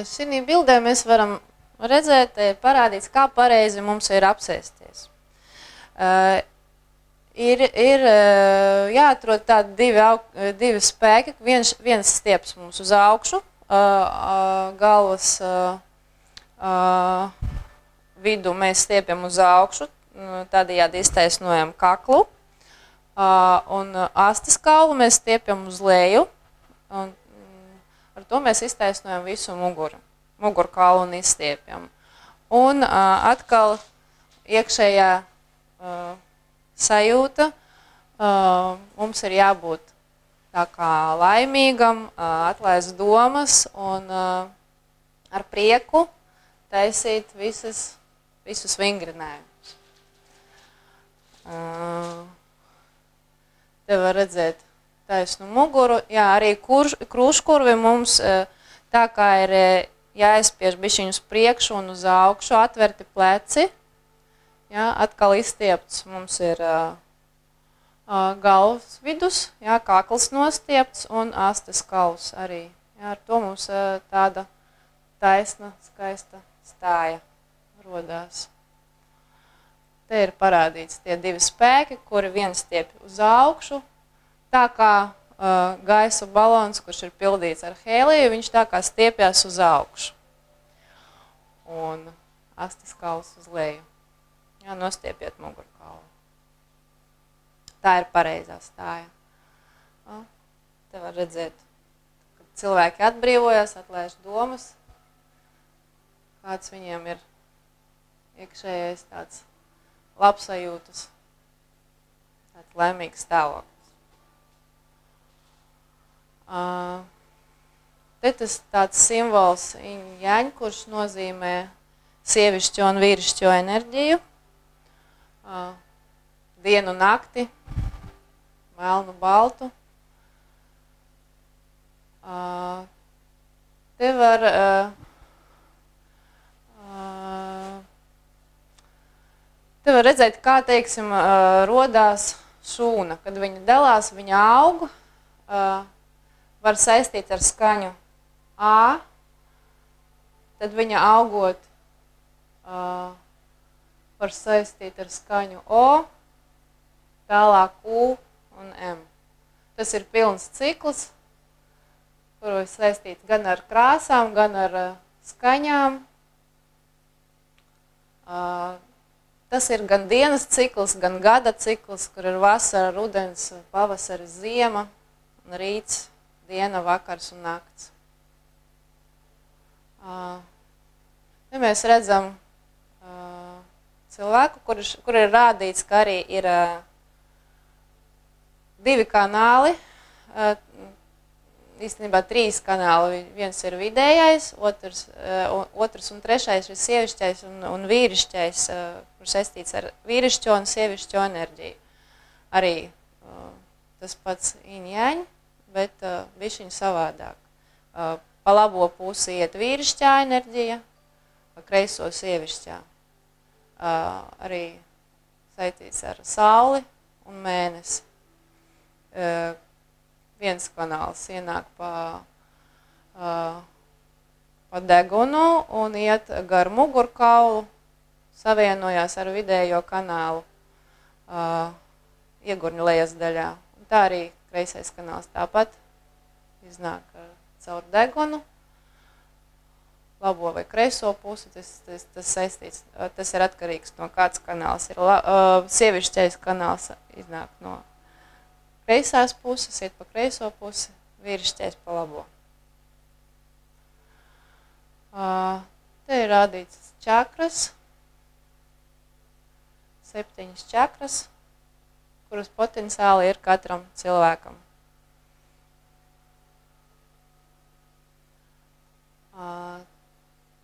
šī bildē mēs varam redzēt, parādīts, kā pareizi mums ir apsēsties. Ir jāatrod tādi divi spēki, viens stieps mums uz augšu, galvas vidu mēs stiepjam uz augšu, tādējādi iztaisnojam kaklu, un astes kaulu mēs stiepjam uz leju, un ar to mēs iztaisnojam visu mugurkaulu un izstiepjam. Un atkal iekšējā sajūta, mums ir jābūt tā kā laimīgam, atlaist domas un ar prieku taisīt visus vingrinājumus. Te var redzēt taisnu muguru. Jā, arī krūškurvi mums tā kā ir jāizspiež bišķiņu uz priekšu un uz augšu, atverti pleci. Jā, atkal izstiepts mums ir galvas vidus, jā, kakls nostiepts un astes kauls arī. Jā, ar to mums tāda taisna, skaista stāja rodās. Te ir parādīts tie divi spēki, kuri viens stiep uz augšu, tā kā gaisa balons, kurš ir pildīts ar hēliju, viņš tā kā stiepjas uz augšu. Un astes kauls uz leju. Jā, nostiepiet mugurkaulu. Tā ir pareizā stāja. Te var redzēt, kad cilvēki atbrīvojas, atlaiž domas, kāds viņiem ir iekšējais tāds labsajūtas, tāds laimīgs stāvoklis. Te tas tāds simbols iņ-jaņ, kurš nozīmē sievišķo un vīrišķo enerģiju, dienu nakti, melnu baltu. Te var redzēt, kā, teiksim, rodās šūna. Kad viņa dalās, viņa aug, var saistīt ar skaņu A, tad viņa augot var saistīt ar skaņu O, tālāk U un M. Tas ir pilns cikls, kuru ir saistīts gan ar krāsām, gan ar skaņām. Tas ir gan dienas cikls, gan gada cikls, kur ir vasara, rudens, pavasaris, ziema, un rīts, diena, vakars un nakts. Ja mēs redzam cilvēku, kur ir rādīts, ka arī ir divi kanāli, īstenībā 3 kanāli. Viens ir vidējais, otrs un trešais ir sievišķais un vīrišķais, kur saistīts ar vīrišķo un sievišķo enerģiju. Arī tas pats iņ-jaņ, bet bišķiņ savādāk. Pa labo pusi iet vīrišķā enerģija, pa kreiso sievišķā. Arī saistīts ar sauli un mēnesi. Viens kanāls ienāk pa degunu un iet gar mugurkaulu, savienojās ar vidējo kanālu iegurņu lejas daļā. Un tā arī kreisais kanāls tāpat iznāk caur degunu, labo vai kreiso pusi, tas saistīts, tas ir atkarīgs no kāds kanāls. Ir sievišķais kanāls iznāk no kreisās puses, iet pa kreiso pusi, vīrišķais pa labo. Te ir rādīts čakras, 7 čakras, kuras potenciāli ir katram cilvēkam.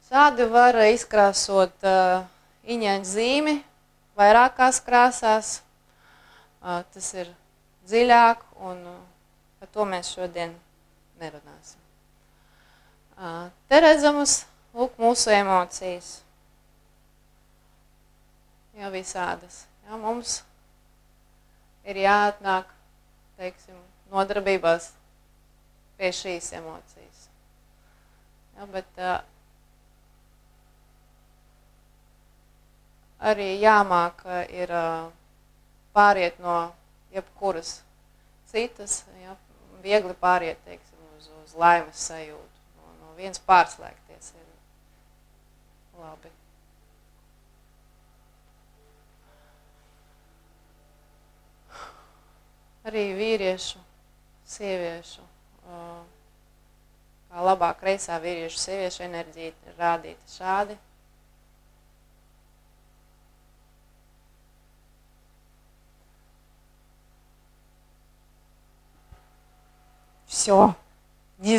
Šādi var izkrāsot iņaņa zīmi vairākās krāsās. Tas ir dziļāk, un par to mēs šodien nerunāsim. Te redzamas mūsu emocijas. Jā, visādas. Jā, mums ir jāatnāk, teiksim, nodarbībās pie šīs emocijas. Ja, bet arī jāmāk ir pāriet no jebkuras citas, ja, viegli pāriet, teiksim, uz laimes sajūtu. No viens pārslēgties ir labi. Arī vīriešu, sieviešu, kā labā kreisā vīriešu sieviešu enerģija ir rādīta šādi. Все, не